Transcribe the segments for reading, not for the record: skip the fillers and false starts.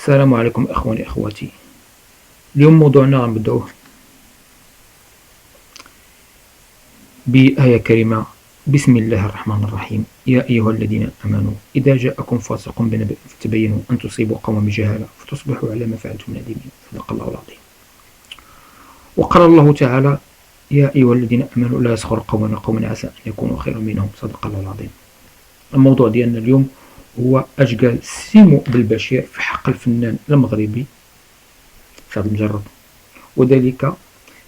السلام عليكم إخواني أخواتي. اليوم موضوعنا غنبداوه بآية كريمة. بسم الله الرحمن الرحيم. يا أيها الذين آمنوا إذا جاءكم فاسق بنبأ فتبينوا أن تصيبوا قوما بجهالة فتصبحوا على ما فعلتم نادمين. صدق الله العظيم. وقال الله تعالى: يا أيها الذين آمنوا لا يسخر قوم من قوم عسى أن يكونوا خيرا منهم. صدق الله العظيم. الموضوع ديالنا اليوم هو اش قال سيمو بالبشير في حق الفنان المغربي سعد المجرد، وذلك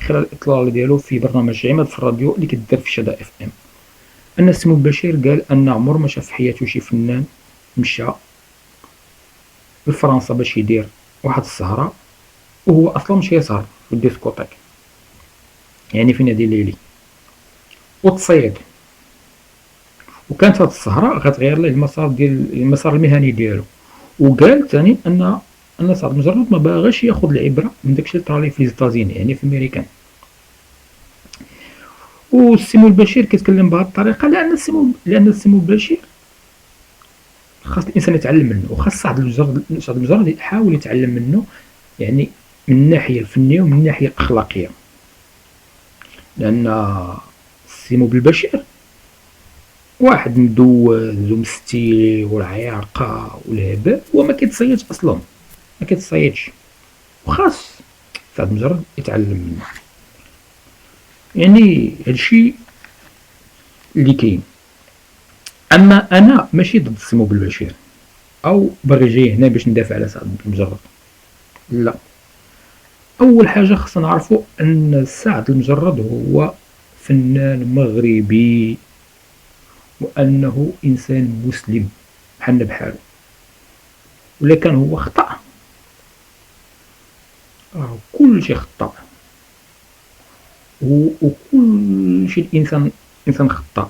خلال الإطلالة ديالو في برنامج عماد في الراديو اللي كدار في شدا اف ام. أن سمو البشير قال أن عمر ما شاف في حياته شي فنان مشى لفرنسا باش يدير واحد السهرة وهو أصلا مشى يسهر في الديسكوتيك، يعني في نادي ليلي، وتصيد، وكانت هاد السهرة غتغير ليه المسار المهني ديالو. وقال ثاني أن سعد المجرد ما باغاش ياخذ العبرة من داكشي اللي طرا ليه في ليزيتازيني، يعني في أمريكان. والسمو البشير كيتكلم بهذه الطريقه لان السمو البشير خاص الانسان يتعلم منه، وخاص سعد المجرد يحاول يتعلم منه، يعني من الناحيه الفنيه ومن الناحيه الاخلاقيه، لان السمو بالبشير واحد مدوز ومستيلي والعياقه والهباء وما كيتصيدش اصلا، ما كيتصيدش، وخاص سعد المجرد يتعلم منه. يعني هادشي اللي كاين. اما انا ماشي ضد السمو بالبشير او باغي جاي هنا باش ندافع على سعد المجرد، لا. اول حاجه خصنا نعرفوا ان سعد المجرد هو فنان مغربي، وانه انسان مسلم بحالنا بحالو، ولا كان هو خطا راه كلشي خطا، وكلشي الانسان انسان خطا،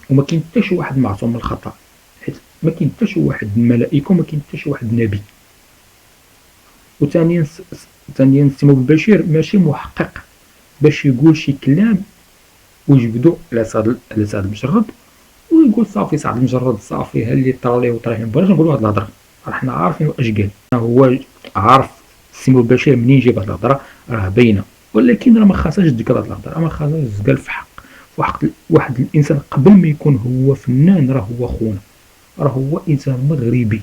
وما كاين حتى شي واحد معصوم من الخطا، حيت ما كاين حتى شي واحد الملائكه وما كاين حتى شي واحد نبي. وثانيا سمو بالبشير ماشي محقق باش يقول شي كلام ويجبدو على سعد المجرد ويقول صافي سعد المجرد صافي ها اللي طرا ليه وطرا ليه. مبغيناش نقولوا هاد الهضره، راه حنا عارفين اش قال، هو عارف سمو البشير منين جاب هاد الهضره راه باينه، ولكن راه ما خاصهاش تذكر هاد الهضره، ما خاصهاش تقال في حق واحد الانسان قبل ما يكون هو فنان، راه هو خونا، راه هو انسان مغربي،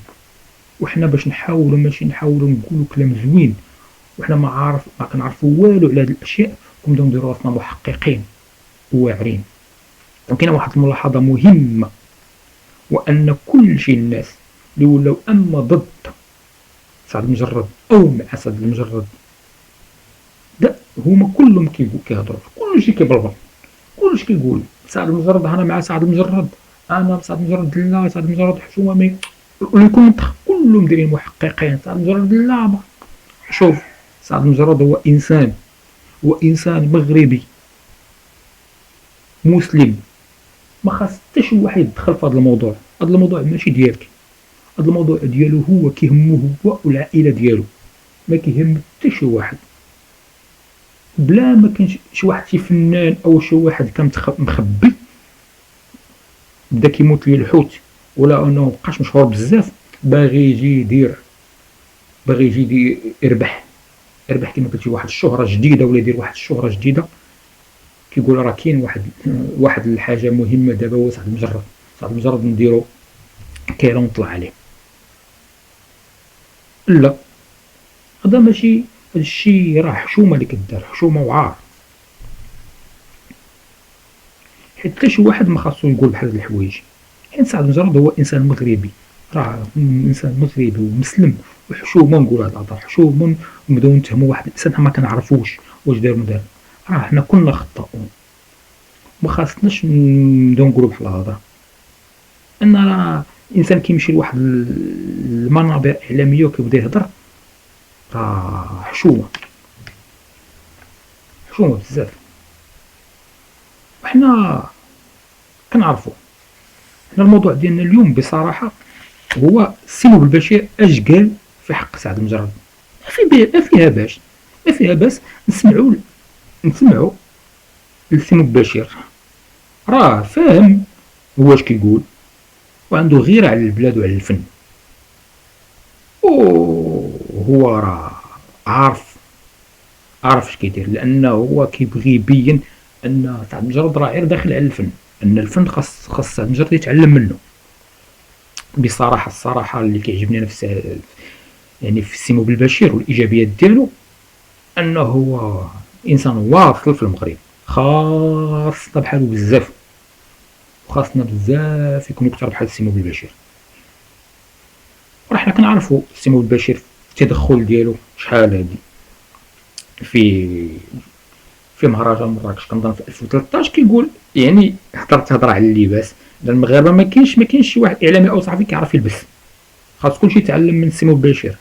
وحنا باش نحاولوا ماشي نحاولوا نقولوا كلام زوين وحنا ما كنعرفوا والو على هاد الاشياء، كنبداو نديروا راسنا محققين وواعرين. وكاينه واحد الملاحظه مهمه، وان كل شيء الناس اللي ولاو اما ضد سعد المجرد او مع سعد المجرد، لا هما كلهم كيهضروا كلشي كيبلبل، كلشي كيقول سعد المجرد انا مع سعد المجرد، انا سعد المجرد لا، سعد المجرد حشومه مي، ويكون منطق كلهم دايرين محققين سعد المجرد لا ما. شوف سعد المجرد هو انسان، هو انسان مغربي مسلم، ما خاص حتى شي واحد يدخل في هذا الموضوع، هذا الموضوع ماشي ديالك، هذا الموضوع ديالو هو كيهمه هو والعائله ديالو، ما كيهم حتى شي واحد، بلا ما كانش شي واحد شي فنان او شي واحد كان مخبي بدا كيموت ليه الحوت ولا انه مبقاش مشهور بزاف باغي يجي يدير، باغي يجي يربح كما قلتي واحد الشهره جديده ولا يدير واحد الشهره جديده، كيقول راه كاين واحد الحاجه مهمه دابا هو سعد المجرد، سعد المجرد نديرو كيرون نطلع عليه، لا هذا ماشي، هادشي راه حشومه اللي كدار، حشومه وعار، حتى شي واحد ما خاصو يقول بحال هاد الحوايج، حيت سعد المجرد هو انسان مغربي، راه انسان مغربي ومسلم، وحشومه نقول هاد الهضره، حشومه نبداو نتهموا واحد الانسان حنا ما كنعرفوش واش دار وما دار، راه حنا كلنا خطاؤون، ما خاصناش نبداو نقولوا بحال الهضره، ان راه الانسان كيمشي لواحد المنابر اعلاميه وكيبدا يهضر، راه حشومه، حشومه بزاف، وحنا كنعرفو. حنا الموضوع ديالنا اليوم بصراحه هو سمو بالبشير اش قال في حق سعد المجرد، ما فيها باش، ما فيها باس نسمعوا لسمو بالبشير، راه فاهم هو اش كيقول، وعنده غيرة على البلاد وعلى الفن، هو راه عارف اش كيدير، لانه هو كيبغي يبين ان سعد المجرد راه غير داخل على الفن، ان الفن خاص سعد المجرد يتعلم منه. بصراحه الصراحه اللي كيعجبني انا يعني في السي بالبشير والايجابيات ديالو، انه هو انسان واصل في المغرب، خاصنا بحالو بزاف، وخاصنا بزاف يكونوا كثر بحال السي بالبشير. وراه حنا كنعرفوا السي بالبشير في التدخل ديالو شحال هادي في مهرجان مراكش كنظن في 2013 كيقول، يعني هضر على اللباس، المغاربه ما كاينش شي واحد اعلامي او صحفي كيعرف يلبس، خاص كلشي يتعلم من سيمو بشير،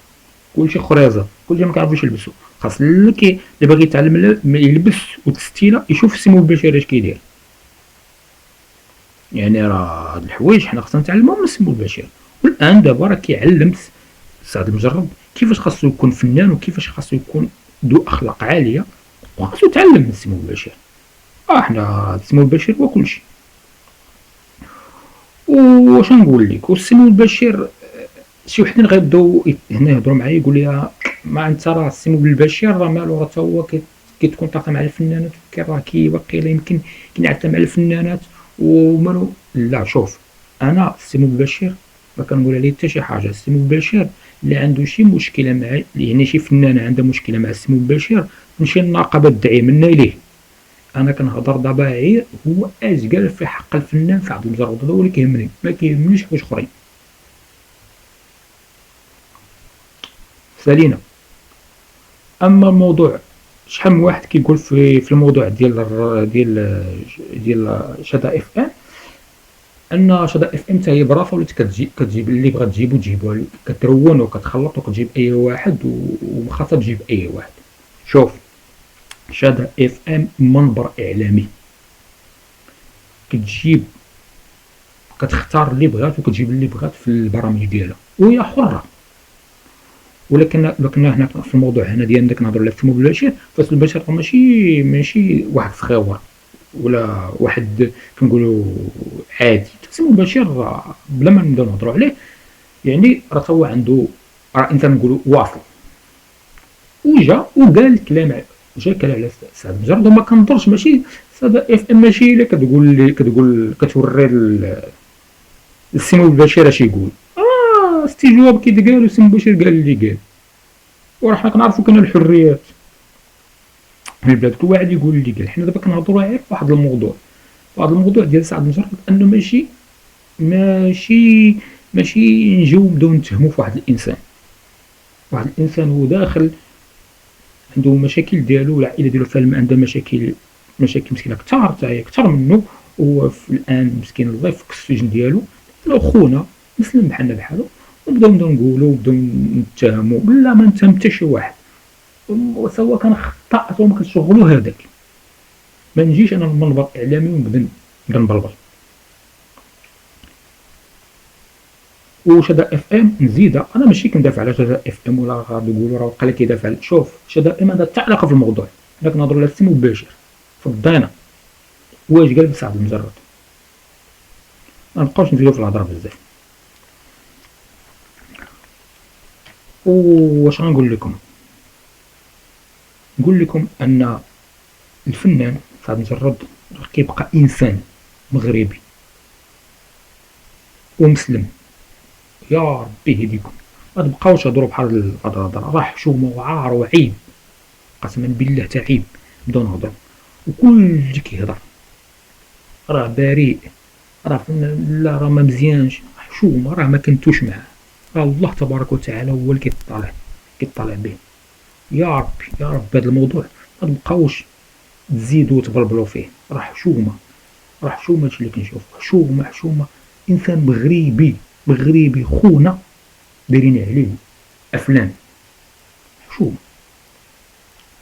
كلشي خريزه، كلشي ما كيعرفوش يلبسوا، خاص اللي باغي يتعلم يلبس وتستيلا يشوف سيمو بشير اش كيدير. يعني راه هاد الحوايج حنا خصنا نتعلموهم من سيمو بشير. والان دابا راه كيعلم سعد المجرد كيفاش خاصو يكون فنان، وكيفاش خاصو يكون ذو اخلاق عاليه، وخاصو يتعلم من سيمو بشير. حنا سيمو بشير هو كلشي. واش نقول لك، والسيمو البشير شي وحدين غيبداو هنا يهضروا معايا يقول لي ما انت راه السيمو بالبشير راه مالو، راه تا هو كتكون طاقه مع الفنانات، راه باقي يمكن كينعتم على الفنانات ومالو. لا شوف، انا السيمو بالبشير ما كنقول عليه حتى شي حاجه. السيمو بالبشير اللي عنده شي مشكله مع، يعني شي فنانه عندها مشكله مع السيمو بالبشير، تمشي للنقابه تدعي منا اليه. انا كنهضر دابا غير هو اش قال في حق الفنان سعد المجرد، هذا هو اللي كيهمني، ما كيهمنيش حوايج اخرين. سالينا. اما الموضوع، شحال من واحد كيقول في الموضوع ديال شدا اف ام، ان شدا اف ام حتى هي برافه ولات كتجيب اللي بغات تجيبو كترون وكتخلط وكتجيب اي واحد وخاصها تجيب اي واحد. شوف، شدا اف ام منبر اعلامي، كتجيب كتختار اللي بغات وكتجيب اللي بغات في البرامج ديالها وهي حره. ولكن هنا في الموضوع هنا ديالنا كنهضروا على السمو بالبشير، فالسمو بالبشير ماشي واحد صغيور ولا واحد كنقولوا عادي. السمو بالبشير بلا ما نبداو نهضروا عليه، يعني راه هو عنده، راه انسان نقولوا واصل، وجا وقال الكلام، جا كلام على سعد المجرد. وما كنظرش ماشي سعد اف ام ماشي الا كتوري السمو بالبشير اش يقول، استجواب كيتقال وسمو بالبشير قال اللي قال. وراه حنا كنعرفوا كاين الحريات في البلاد، كل واحد يقول اللي قال. حنا دابا كنهضروا غير في واحد الموضوع، ديال سعد المجرد، انه ماشي ماشي نجيو نبداو نتهموا في واحد الانسان هو داخل عنده مشاكل ديالو، والعائله ديالو فيها عندها مشاكل مسكينه كثار حتى هي كثر منه. هو الان مسكين الله يفك السجن ديالو، خونا مسلم بحالو، ونبداو نقولوا ونبداو نتهموا بلا ما نتهم حتى شي واحد، سواء كان خطا سواء ما كتشغلو هذاك. ما نجيش انا المنبر اعلامي ونبدا نبلبل. وشدا اف ام نزيدها، انا ماشي كندافع على شدا اف ام ولا غادي يقولوا راه وقيلا كيدافع. شوف، شدا اف ام هذا حتى علاقه في الموضوع، حنا كنهضروا على السي مباشر فضينا واش قال بسعد المجرد، ما نبقاوش نزيدو في الهضره بزاف. واش غنقول لكم، نقول لكم ان الفنان سعد المجرد كيبقى انسان مغربي ومسلم. يا ربي يهديكم، ما تبقاوش تهضروا بحال الهضره، راه حشومه وعار وعيب، قسما بالله تا عيب. نبداو نهضروا وكلشي كيهضر راه بريء، راه لا راه ما مزيانش، حشومه، راه ما كنتوش معاه، راه الله تبارك وتعالى هو اللي كيطلع به. يا ربي يا رب هذا الموضوع ما تبقاوش تزيدوا تبلبلوا فيه، راه حشومه، هادشي اللي كنشوف، حشومه. انسان مغربي خونا دايرين عليه افلام، حشومه.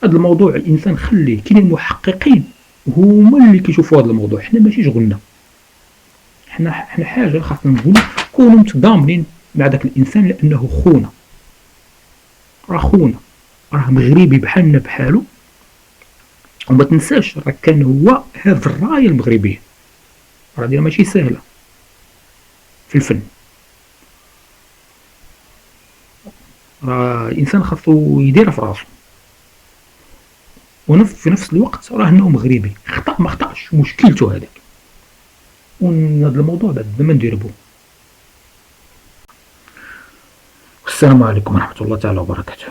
هذا الموضوع الانسان خليه، كاينين محققين هما اللي كيشوفوا هذا الموضوع، حنا ماشي شغلنا. حنا حاجه خاصنا نقولوا كونوا متضامنين مع ذاك الانسان، لانه خونا، راه مغربي بحالنا بحالو. وما تنساش راه كان هو هذا الرايه المغربيه، راه ديالها ماشي سهله في الفن. راه الانسان خاصو يديرها في راسو، وفي نفس الوقت راه انه مغربي، خطا ما خطاش مشكلته هذاك، وهذا الموضوع بعد ما ندير به. والسلام عليكم ورحمه الله تعالى وبركاته.